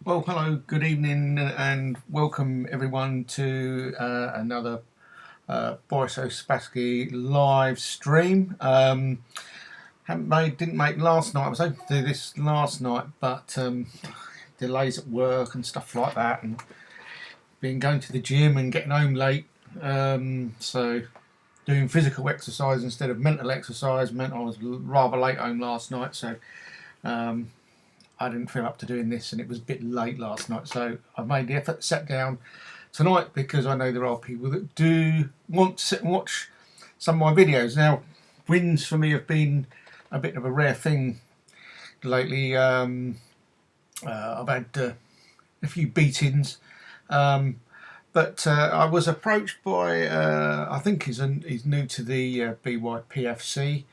Well, hello, good evening, and welcome everyone to another Boris Spassky live stream. Didn't make last night. I was hoping to do this last night, but delays at work and stuff like that, and been going to the gym and getting home late. So doing physical exercise instead of mental exercise meant I was rather late home last night. So I didn't feel up to doing this, and it was a bit late last night, so I made the effort to sit down tonight because I know there are people that do want to sit and watch some of my videos. Now, wins for me have been a bit of a rare thing lately. I've had a few beatings, but I was approached by I think he's new to the BYPFC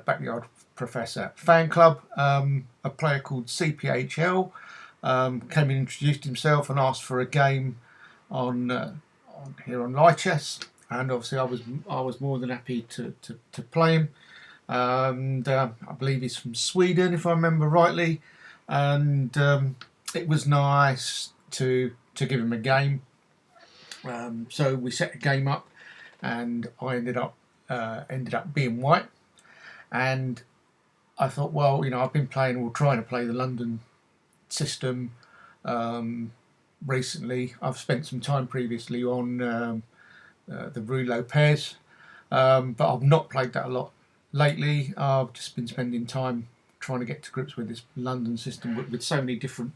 Backyard Professor fan club, a player called CPHL came and introduced himself and asked for a game on here on Lichess, and obviously I was more than happy to play him. And I believe he's from Sweden, if I remember rightly, and it was nice to give him a game. So we set a game up, and I ended up being white, and I thought, well, I've been playing or trying to play the London system recently. I've spent some time previously on the Rue Lopez, but I've not played that a lot lately. I've just been spending time trying to get to grips with this London system with so many different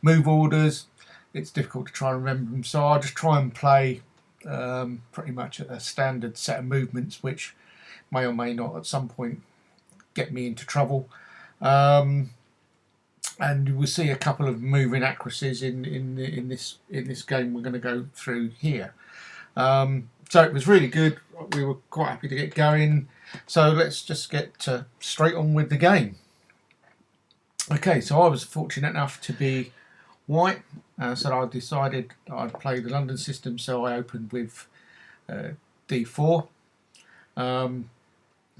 move orders. It's difficult to try and remember them, so I just try and play pretty much a standard set of movements, which may or may not at some point get me into trouble. And we'll see a couple of move inaccuracies in this game we're going to go through here. So it was really good. We were quite happy to get going. So let's just get straight on with the game. Okay, so I was fortunate enough to be white, so I decided I'd play the London system. So I opened with d4.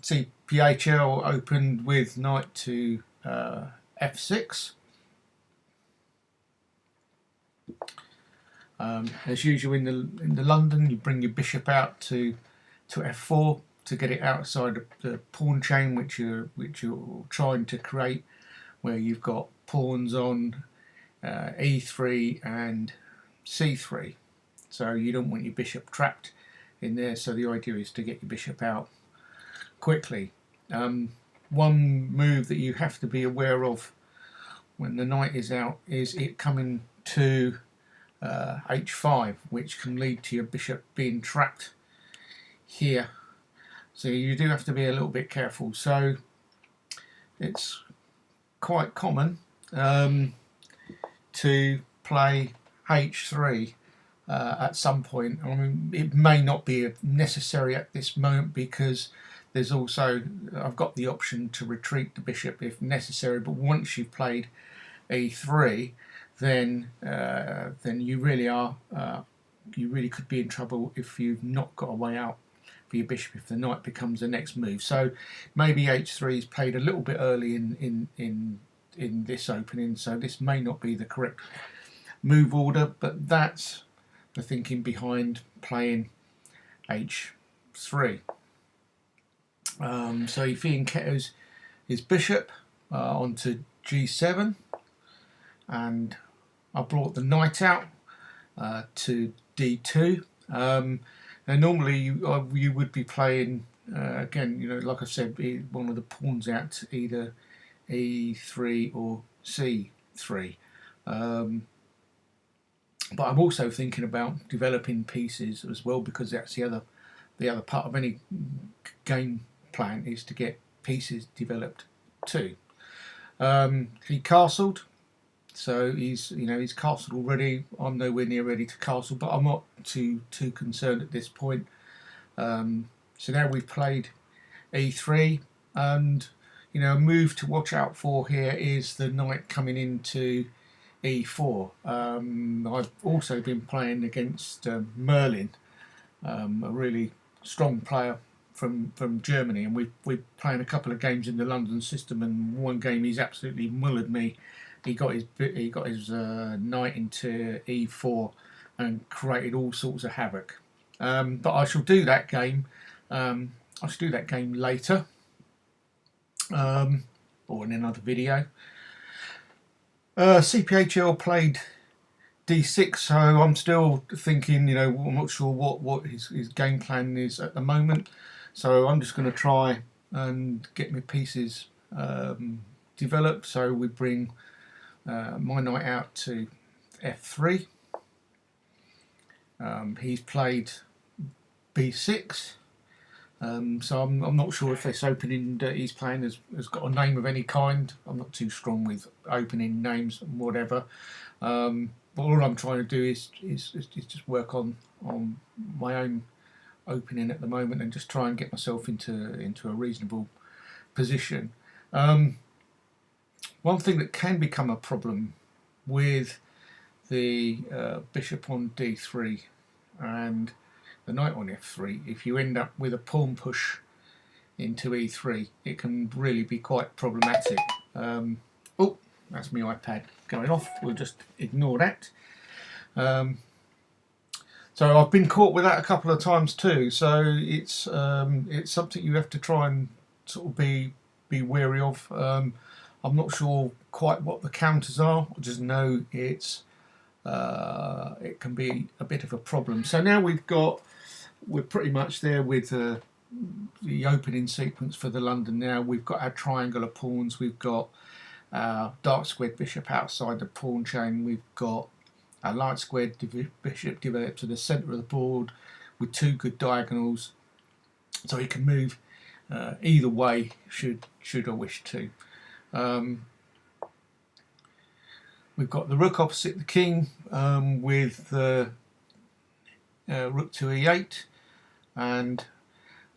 CPHL opened with knight to f6. As usual in the London, you bring your bishop out to f4 to get it outside of the pawn chain which you're trying to create, where you've got pawns on e3 and c3. So you don't want your bishop trapped in there. So the idea is to get your bishop out quickly. One move that you have to be aware of when the knight is out is it coming to h5, which can lead to your bishop being trapped here. So you do have to be a little bit careful. So it's quite common to play h3 at some point. I mean, it may not be necessary at this moment because there's also, I've got the option to retreat the bishop if necessary, but once you've played e3, then you really could be in trouble if you've not got a way out for your bishop if the knight becomes the next move. So maybe h3 is played a little bit early in this opening, so this may not be the correct move order, but that's the thinking behind playing h3. So he enketters his bishop onto g7, and I brought the knight out to d2. Now normally you would be playing again, like I said, one of the pawns out to either e3 or c3. But I'm also thinking about developing pieces as well, because that's the other part of any game plan is to get pieces developed too. He castled, so he's castled already. I'm nowhere near ready to castle, but I'm not too concerned at this point. So now we've played e3, and a move to watch out for here is the knight coming into e4. I've also been playing against Merlin, a really strong player from Germany, and we're playing a couple of games in the London system, and one game he's absolutely mullered me he got his knight into e4 and created all sorts of havoc. But I shall do that game. I shall do that game later, or in another video. CPHL played d6, so I'm still thinking, you know, I'm not sure what his game plan is at the moment. So I'm just going to try and get my pieces developed. So we bring my knight out to f3. He's played b6. So I'm not sure if this opening that he's playing has got a name of any kind. I'm not too strong with opening names and whatever. But all I'm trying to do is just work on my own opening at the moment and just try and get myself into a reasonable position. One thing that can become a problem with the bishop on d3 and the knight on f3, if you end up with a pawn push into e3, it can really be quite problematic. Oh, that's my iPad going off. We'll just ignore that. So I've been caught with that a couple of times too. So it's something you have to try and sort of be wary of. I'm not sure quite what the counters are. I just know it can be a bit of a problem. So now we're pretty much there with the opening sequence for the London. Now we've got our triangle of pawns. We've got our dark squared bishop outside the pawn chain. We've got our light squared bishop developed to the centre of the board with two good diagonals, so he can move either way should I wish to. We've got the rook opposite the king with the rook to e8, and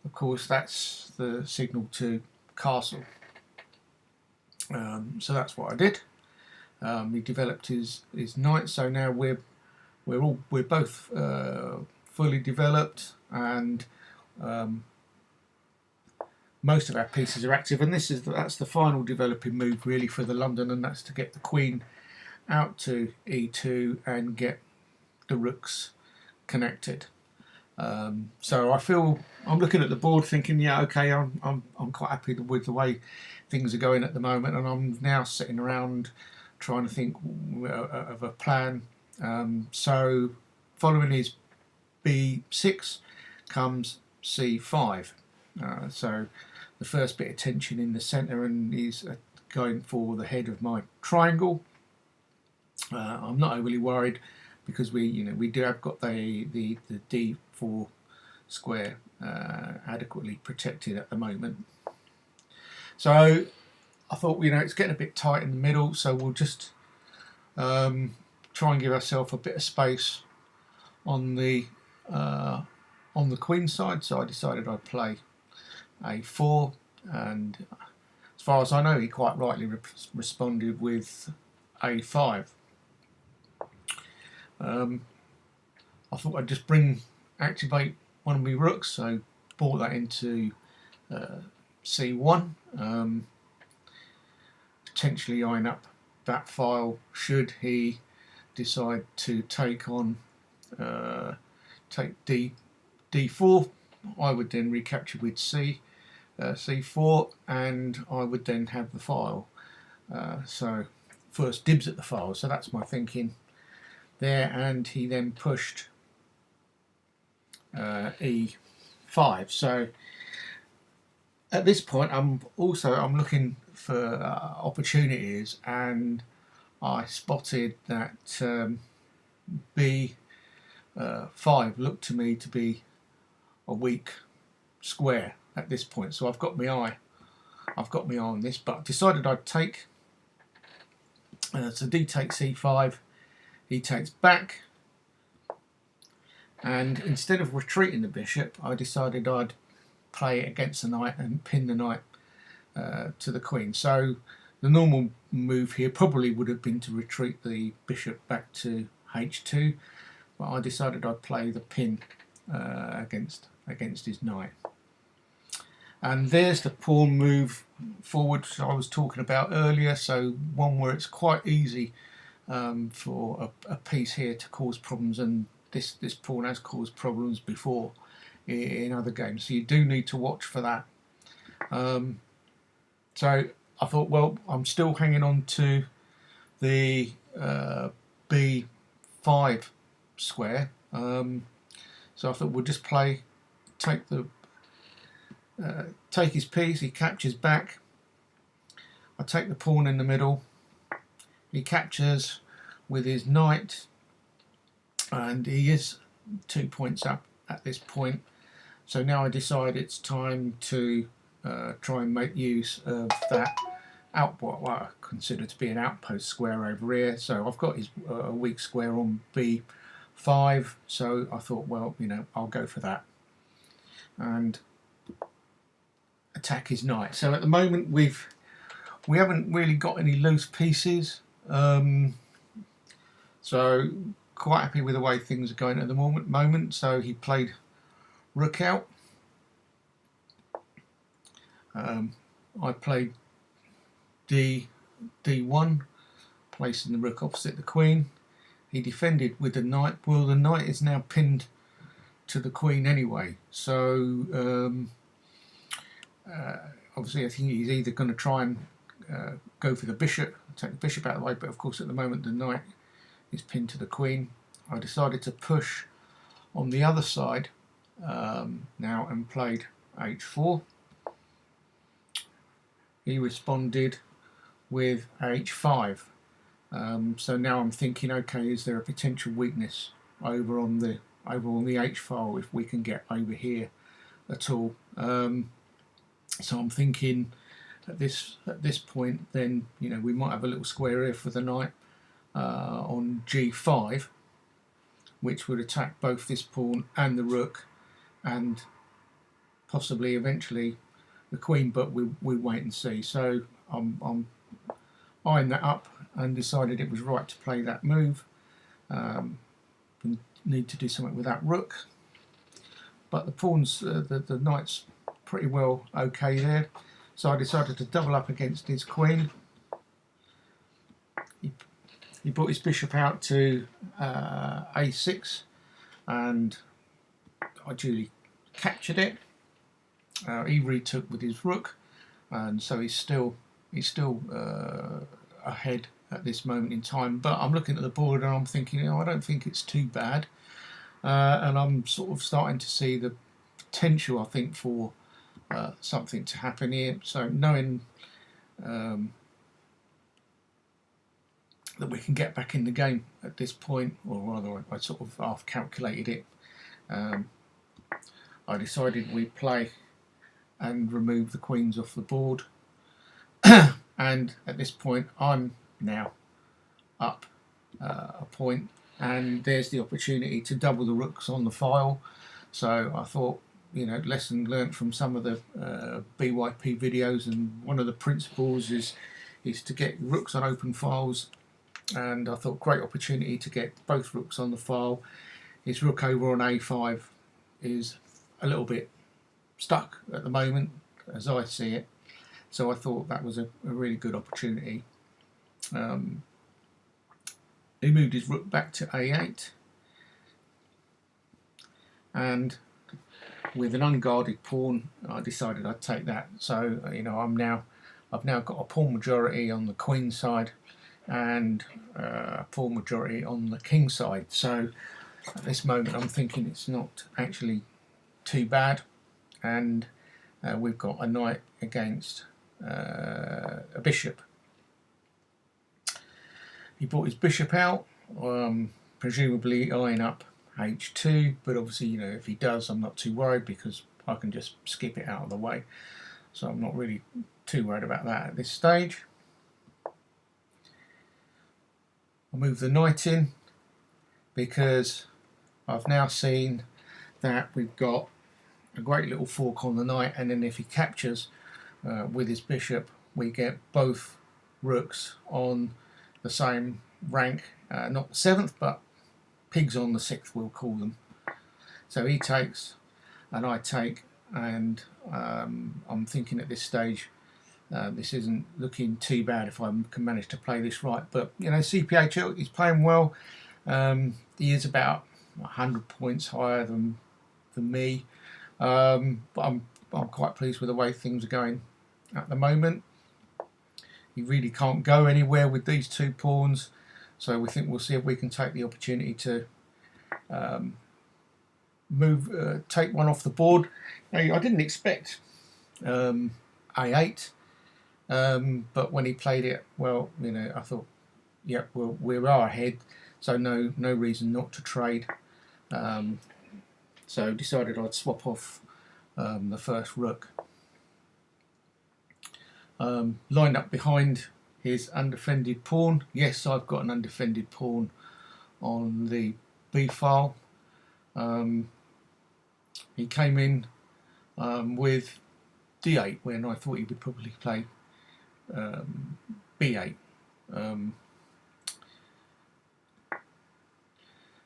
of course that's the signal to castle. So that's what I did. He developed his knight, so now we're both fully developed, and most of our pieces are active. And that's the final developing move really for the London, and that's to get the queen out to e2 and get the rooks connected. So I'm looking at the board thinking, yeah, okay, I'm quite happy with the way things are going at the moment, and I'm now sitting around trying to think of a plan. So following his b6 comes c5. So the first bit of tension in the centre, and he's going for the head of my triangle. I'm not overly worried because we have got the d4 square adequately protected at the moment. So I thought, it's getting a bit tight in the middle, so we'll just try and give ourselves a bit of space on the queen side. So I decided I'd play a4, and as far as I know, he quite rightly responded with a5. I thought I'd just activate one of my rooks, so brought that into c1. Potentially eyeing up that file should he decide to take on d4. I would then recapture with c4, and I would then have the file. So first dibs at the file. So that's my thinking there, and he then pushed e5. So at this point, I'm looking for opportunities, and I spotted that b5 looked to me to be a weak square at this point. So I've got my eye on this, but decided I'd take. So d takes c5. He takes back, and instead of retreating the bishop, I decided I'd play it against the knight and pin the knight to the queen. So the normal move here probably would have been to retreat the bishop back to h2, but I decided I'd play the pin against his knight. And there's the pawn move forward which I was talking about earlier, so one where it's quite easy for a piece here to cause problems, and this pawn has caused problems before in other games, so you do need to watch for that. So I thought, well, I'm still hanging on to the B5 square, so I thought we'll just take his piece. He captures back. I take the pawn in the middle. He captures with his knight, and he is 2 points up at this point. So now I decide it's time to try and make use of that what I consider to be an outpost square over here. So I've got his weak square on B5, so I thought, well, I'll go for that and attack his knight. So at the moment we haven't really got any loose pieces, so quite happy with the way things are going at the moment. So he played rook out. I played D1, placing the rook opposite the queen. He defended with the knight. Well, the knight is now pinned to the queen anyway, so obviously I think he's either going to try and go for the bishop, take the bishop out of the way, but of course at the moment the knight is pinned to the queen. I decided to push on the other side now and played h4. He responded with h5. So now I'm thinking, okay, is there a potential weakness over on the h file if we can get over here at all? So I'm thinking at this point, then we might have a little square here for the knight on g5, which would attack both this pawn and the rook, and possibly eventually the queen, but we wait and see. So I'm eyeing that up and decided it was right to play that move. We need to do something with that rook, but the pawns, the knight's pretty well okay there. So I decided to double up against his queen. He brought his bishop out to a6, and I duly captured it. He retook with his rook, and so he's still ahead at this moment in time. But I'm looking at the board and I'm thinking, I don't think it's too bad, and I'm sort of starting to see the potential, I think, for something to happen here. So knowing that we can get back in the game at this point, or rather I sort of half calculated it, I decided we'd play and remove the queens off the board. And at this point I'm now up a point, and there's the opportunity to double the rooks on the file. So I thought, lesson learnt from some of the BYP videos, and one of the principles is to get rooks on open files, and I thought great opportunity to get both rooks on the file. His rook over on a5 is a little bit stuck at the moment as I see it, so I thought that was a really good opportunity. He moved his rook back to a8, and with an unguarded pawn I decided I'd take that. So I've now got a pawn majority on the queen side and a pawn majority on the king side. So at this moment I'm thinking it's not actually too bad, and we've got a knight against a bishop. He brought his bishop out, presumably eyeing up h2, but obviously if he does I'm not too worried because I can just skip it out of the way, so I'm not really too worried about that at this stage. I'll move the knight in because I've now seen that we've got a great little fork on the knight, and then if he captures with his bishop we get both rooks on the same rank, not the 7th but pigs on the 6th we'll call them. So he takes and I take, and I'm thinking at this stage this isn't looking too bad if I can manage to play this right. But you know, CPHL is playing well. He is about 100 points higher than me, but I'm quite pleased with the way things are going at the moment. He really can't go anywhere with these two pawns, so we think we'll see if we can take the opportunity to take one off the board. Now, I didn't expect A8, but when he played it, well, you know, I thought, yeah, well, we are ahead, so no reason not to trade. So decided I'd swap off the first rook. Lined up behind his undefended pawn. Yes, I've got an undefended pawn on the B file. He came in with D8 when I thought he would probably play B8.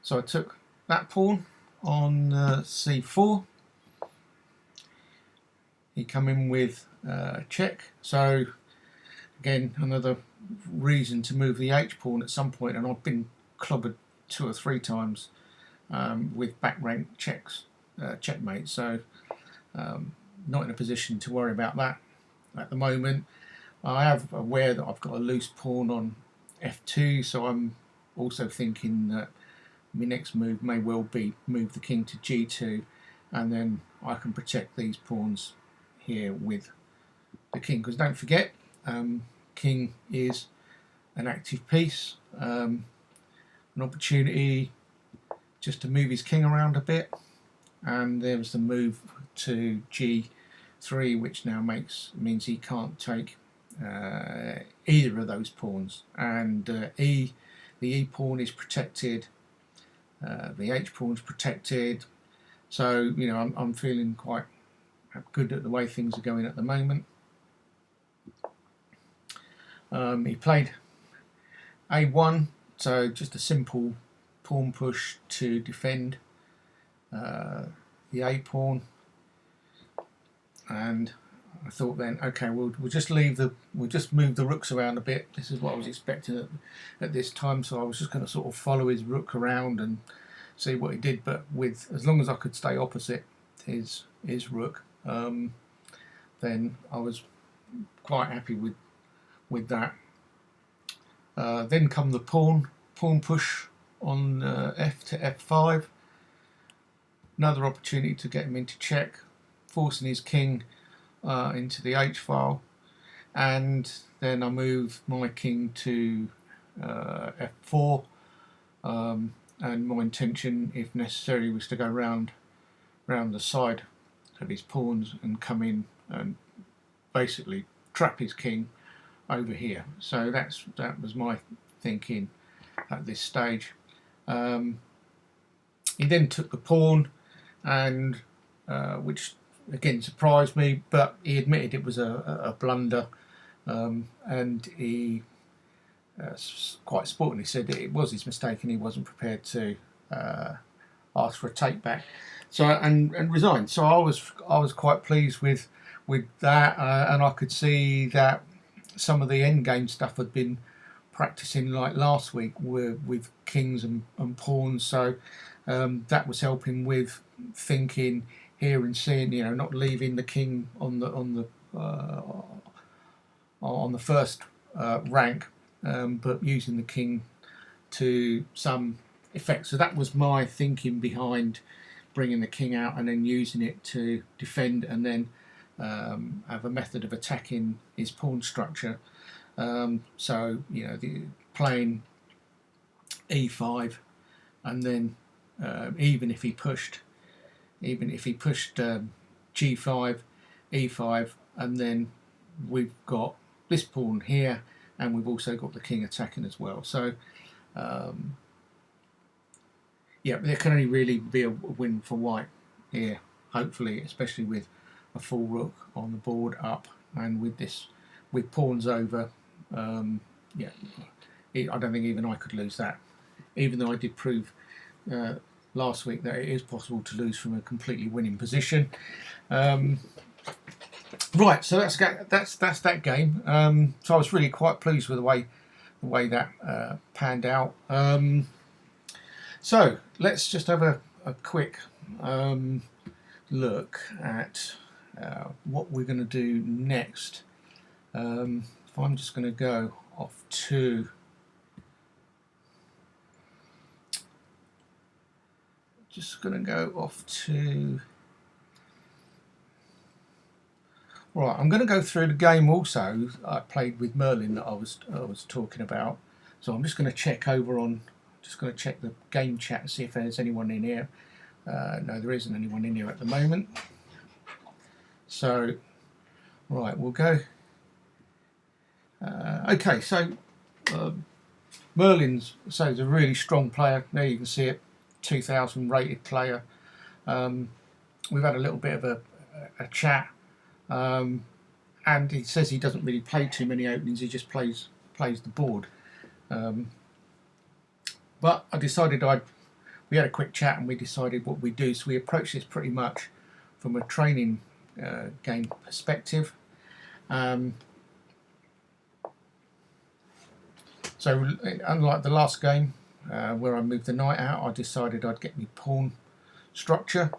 So I took that pawn on C4. He come in with check. So again, another reason to move the H pawn at some point, and I've been clobbered 2 or 3 times with back rank checks, checkmate. So not in a position to worry about that at the moment. I am aware that I've got a loose pawn on F2, so I'm also thinking that my next move may well be move the king to G2, and then I can protect these pawns here with the king, because don't forget, king is an active piece, an opportunity just to move his king around a bit, and there's the move to G3, which now means he can't take either of those pawns, and the E pawn is protected, the H pawn is protected, so you know, I'm feeling quite good at the way things are going at the moment. He played A1, so just a simple pawn push to defend the A pawn, and I thought then, okay, we'll just move the rooks around a bit. This is what I was expecting at this time, so I was just going to sort of follow his rook around and see what he did. But with as long as I could stay opposite his rook, then I was quite happy with that. Then come the pawn push on F to F5. Another opportunity to get him into check, forcing his king into the H file, and then I move my king to F4, and my intention, if necessary, was to go round the side of his pawns and come in and basically trap his king over here. So that was my thinking at this stage. He then took the pawn, and which again surprised me, but he admitted it was a blunder, and he quite sportingly said that it was his mistake and he wasn't prepared to ask for a take back, so and resigned. So I was quite pleased with that, and I could see that some of the end game stuff had been practicing like last week with kings and pawns, so that was helping with thinking here and seeing, you know, not leaving the king on the first rank, but using the king to some effect. So that was my thinking behind bringing the king out and then using it to defend, and then have a method of attacking his pawn structure. So you know, playing E5, and then even if he pushed G5, E5, and then we've got this pawn here, and we've also got the king attacking as well. So yeah, there can only really be a win for white here, hopefully, especially with a full rook on the board up, and with pawns over. Yeah, I don't think even I could lose that, even though I did prove last week that it is possible to lose from a completely winning position. Right, so that's that game. So I was really quite pleased with the way that panned out. So let's just have a quick look at what we're going to do next. If I'm just going to go off to right, I'm going to go through the game also I played with Merlin that I was talking about. So I'm just going to check over on, just going to check the game chat and see if there's anyone in here. No, there isn't anyone in here at the moment. So right, we'll go. Okay, so Merlin's is a really strong player. There you can see it, 2000 rated player. We've had a little bit of a chat, and he says he doesn't really play too many openings. He just plays the board. But I decided we had a quick chat and we decided what we do. So we approach this pretty much from a training game perspective. So unlike the last game where I moved the knight out, I decided I'd get my pawn structure.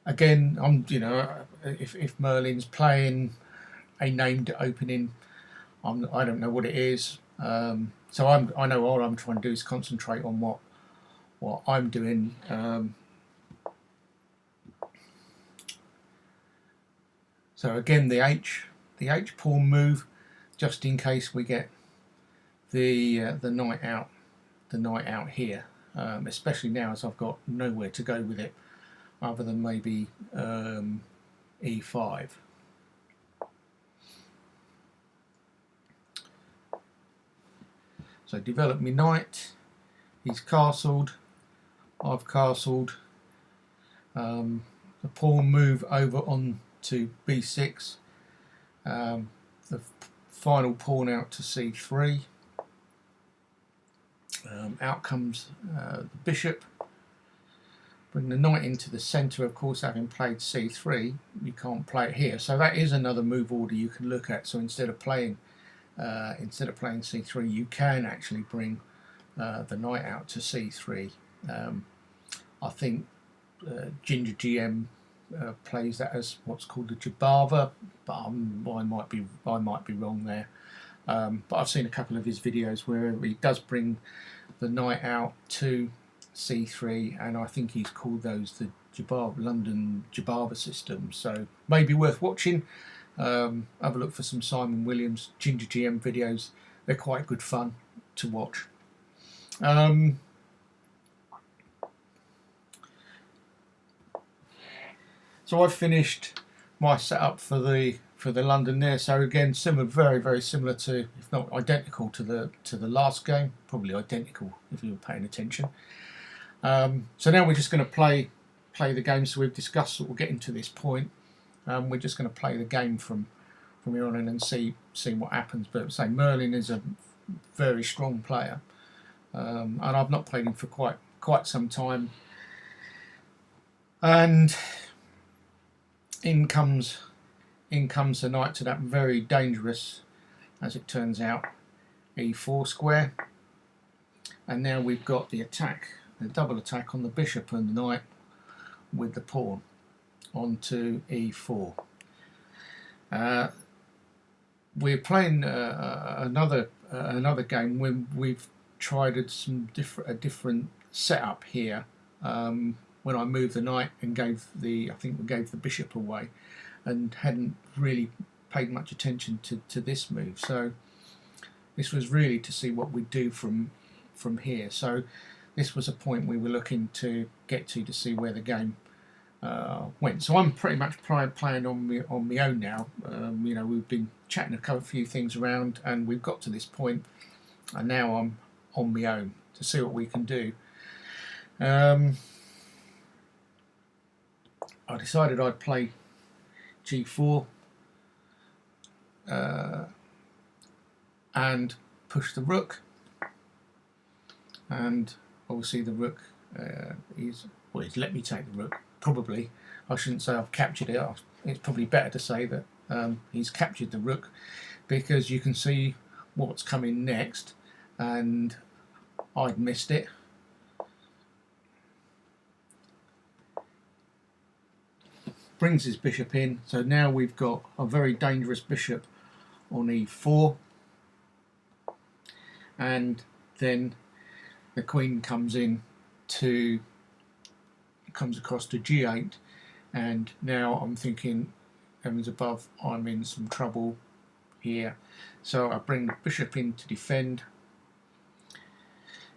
Again, if Merlin's playing a named opening, I don't know what it is. So I know all I'm trying to do is concentrate on what I'm doing. So again, the H pawn move, just in case we get the knight out here, especially now as I've got nowhere to go with it other than maybe E5. So develop my knight, he's castled, I've castled, the pawn move over on to B6, the final pawn out to C3, out comes the bishop, bring the knight into the centre. Of course, having played C3, you can't play it here, so that is another move order you can look at. So instead of playing C3, you can actually bring the knight out to C3. I think Ginger GM plays that as what's called a jabava, but I might be wrong there. But I've seen a couple of his videos where he does bring the knight out to C3, and I think he's called those the London Jabava system. So maybe worth watching. Have a look for some Simon Williams Ginger GM videos. They're quite good fun to watch. So I've finished my setup for the London there. So again, similar, very similar to, if not identical to the last game. Probably identical if you were paying attention. So now we're just going to play the game. So we've discussed that we're getting to this point. We're just going to play the game from here on in and see what happens. But say Merlin is a very strong player, and I've not played him for quite some time. And in comes the knight to that very dangerous, as it turns out, E4 square. And now we've got the double attack on the bishop and the knight with the pawn onto E4. We're playing another game when we've tried a different setup here. When I moved the knight and I think we gave the bishop away, and hadn't really paid much attention to this move. So this was really to see what we'd do from here. So this was a point we were looking to get to see where the game went. So I'm pretty much playing on my own now. We've been chatting a few things around, and we've got to this point, and now I'm on my own to see what we can do. I decided I'd play G4 and push the rook. and obviously the rook he's let me take the rook. Probably I shouldn't say I've captured it. It's probably better to say that he's captured the rook, because you can see what's coming next, and I'd missed it. Brings his bishop in, so now we've got a very dangerous bishop on e4, and then the queen comes across to g8, and now I'm thinking, heavens above, I'm in some trouble here. So I bring the bishop in to defend.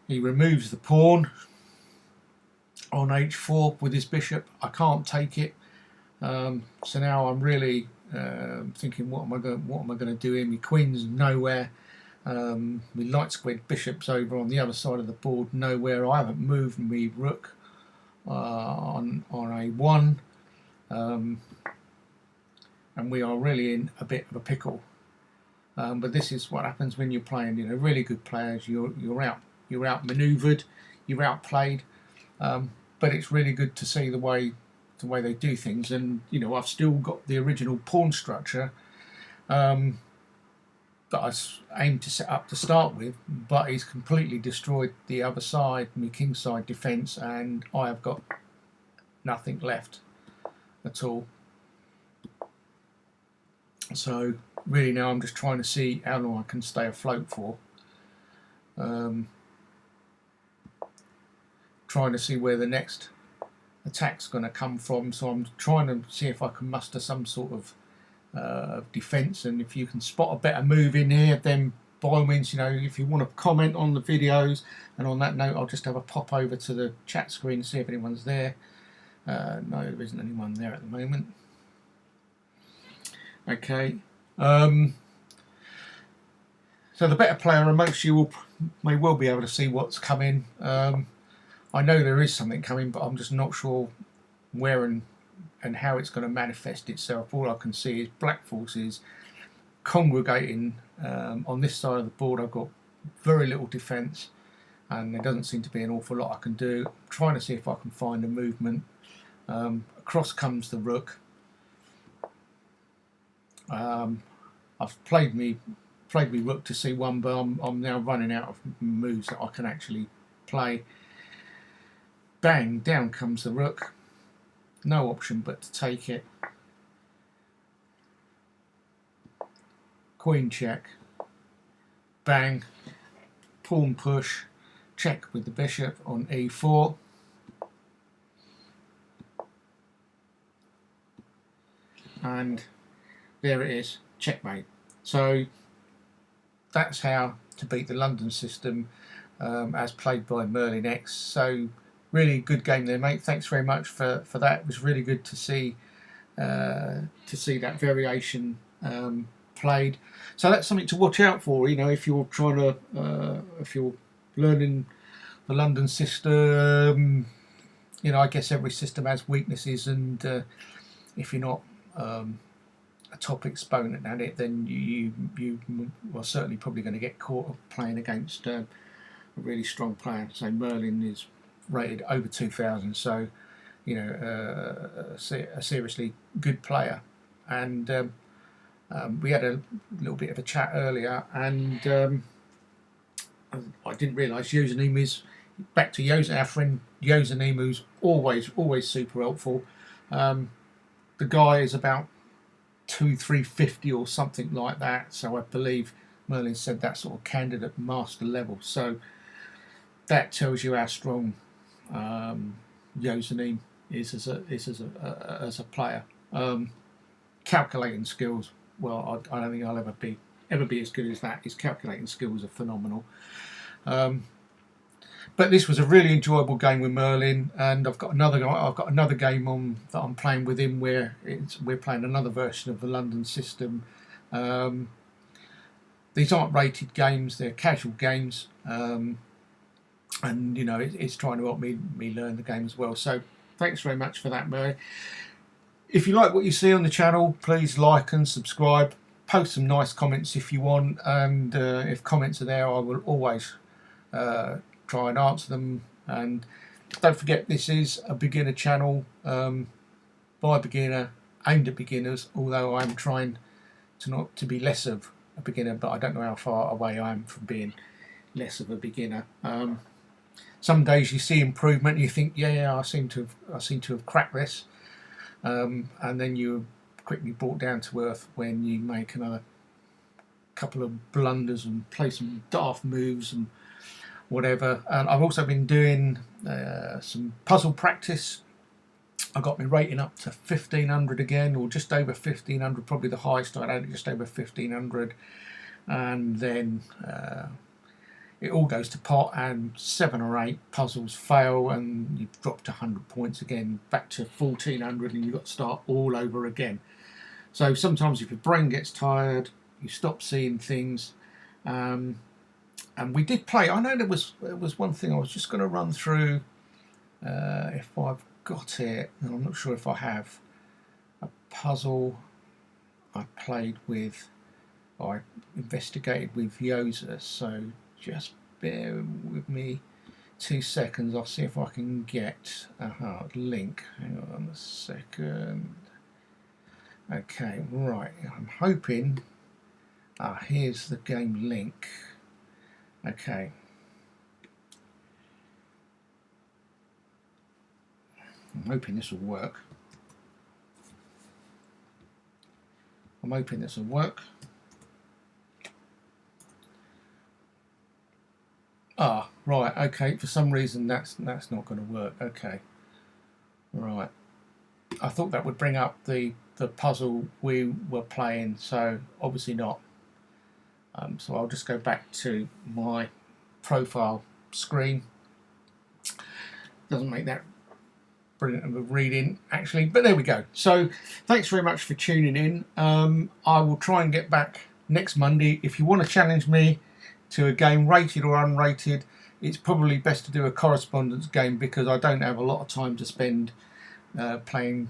He removes the pawn on h4 with his bishop. I can't take it. So now I'm really thinking, what am I going to do here? My queen's nowhere. My light squared bishop's over on the other side of the board, nowhere. I haven't moved my rook on a1, and we are really in a bit of a pickle. But this is what happens when you're playing, really good players. You're outmaneuvered, you're outplayed. But it's really good to see the way they do things, and I've still got the original pawn structure that I aimed to set up to start with, but he's completely destroyed the other side, my kingside defence, and I have got nothing left at all. So really now I'm just trying to see how long I can stay afloat for. Trying to see where the next attack's going to come from, so I'm trying to see if I can muster some sort of defence, and if you can spot a better move in here, then by all means, if you want to comment on the videos. And on that note, I'll just have a pop over to the chat screen and see if anyone's there. No, there isn't anyone there at the moment. Okay, so the better player amongst you may well be able to see what's coming. I know there is something coming, but I'm just not sure where and how it's going to manifest itself. All I can see is black forces congregating on this side of the board. I've got very little defence, and there doesn't seem to be an awful lot I can do. I'm trying to see if I can find a movement. Across comes the rook. I've played me rook to c1, but I'm now running out of moves that I can actually play. Bang, down comes the rook. No option but to take it. Queen check. Bang. Pawn push. Check with the bishop on e4. And there it is. Checkmate. So that's how to beat the London system as played by Merlin X. So really good game there, mate. Thanks very much for that. It was really good to see that variation played. So that's something to watch out for. If you're trying to, if you're learning the London system, I guess every system has weaknesses, and if you're not a top exponent at it, then you are certainly probably going to get caught playing against a really strong player. So Merlin is rated over 2000, so a seriously good player. And we had a little bit of a chat earlier, and I didn't realise Yosanim is back to Yosa, our friend Yosanim, who's always super helpful. The guy is about 350 or something like that, so I believe Merlin said that sort of candidate master level. So that tells you how strong Yosanim is as a player. Calculating skills, well, I don't think I'll ever be as good as that. His calculating skills are phenomenal. But this was a really enjoyable game with Merlin, and I've got another game on that I'm playing with him where we're playing another version of the London system. These aren't rated games; they're casual games, and it's trying to help me learn the game as well. So thanks very much for that, Merlin. If you like what you see on the channel, please like and subscribe. Post some nice comments if you want, and if comments are there, I will always try and answer them. And don't forget, this is a beginner channel, by beginner, aimed at beginners, although I'm trying to be less of a beginner, but I don't know how far away I am from being less of a beginner. Some days you see improvement and you think, yeah, I seem to have cracked this, and then you're quickly brought down to earth when you make another couple of blunders and play some daft moves and whatever. And I've also been doing some puzzle practice. I got my rating up to 1500 again, or just over 1500, probably the highest I had, just over 1500. And then it all goes to pot, and 7 or 8 puzzles fail, and you've dropped 100 points again, back to 1400, and you've got to start all over again. So sometimes if your brain gets tired, you stop seeing things. And we did play. I know there was one thing I was just going to run through, if I've got it, and I'm not sure if I have, a puzzle I played with, or I investigated with Yosa. So just bear with me 2 seconds. I'll see if I can get a hard link. Hang on a second. Okay, right. I'm hoping. Here's the game link. Okay. I'm hoping this will work. Right, okay, for some reason that's not going to work. Okay, right, I thought that would bring up the puzzle we were playing, so obviously not. So I'll just go back to my profile screen. Doesn't make that brilliant of a reading actually, but there we go. So thanks very much for tuning in. I will try and get back next Monday. If you want to challenge me to a game, rated or unrated, it's probably best to do a correspondence game, because I don't have a lot of time to spend playing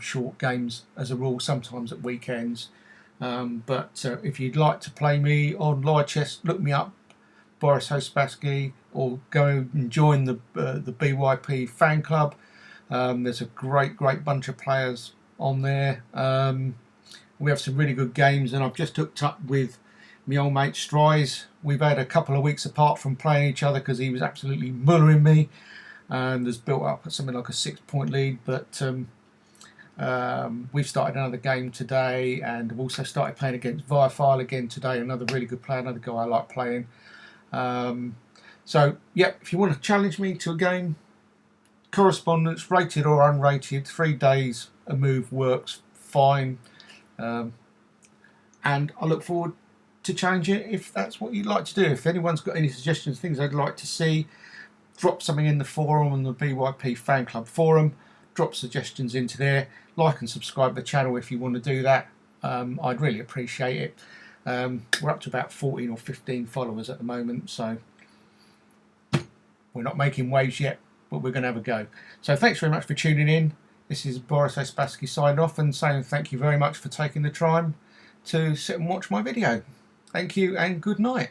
short games as a rule, sometimes at weekends. But if you'd like to play me on live chess, look me up, Boris Hospassky, or go and join the BYP fan club. There's a great bunch of players on there. We have some really good games, and I've just hooked up with my old mate Stries. We've had a couple of weeks apart from playing each other because he was absolutely mullering me, and has built up something like a 6-point lead. But we've started another game today, and have also started playing against Viafile again today, another really good player, another guy I like playing. So yeah, if you want to challenge me to a game, correspondence, rated or unrated, 3 days a move works fine. And I look forward to challenge it if that's what you'd like to do. If anyone's got any suggestions, things they'd like to see, drop something in the forum, on the BYP fan club forum. Drop suggestions into there. Like and subscribe to the channel if you want to do that. I'd really appreciate it. We're up to about 14 or 15 followers at the moment, so we're not making waves yet, but we're going to have a go. So thanks very much for tuning in. This is Boris Hospassky signing off and saying thank you very much for taking the time to sit and watch my video. Thank you and good night.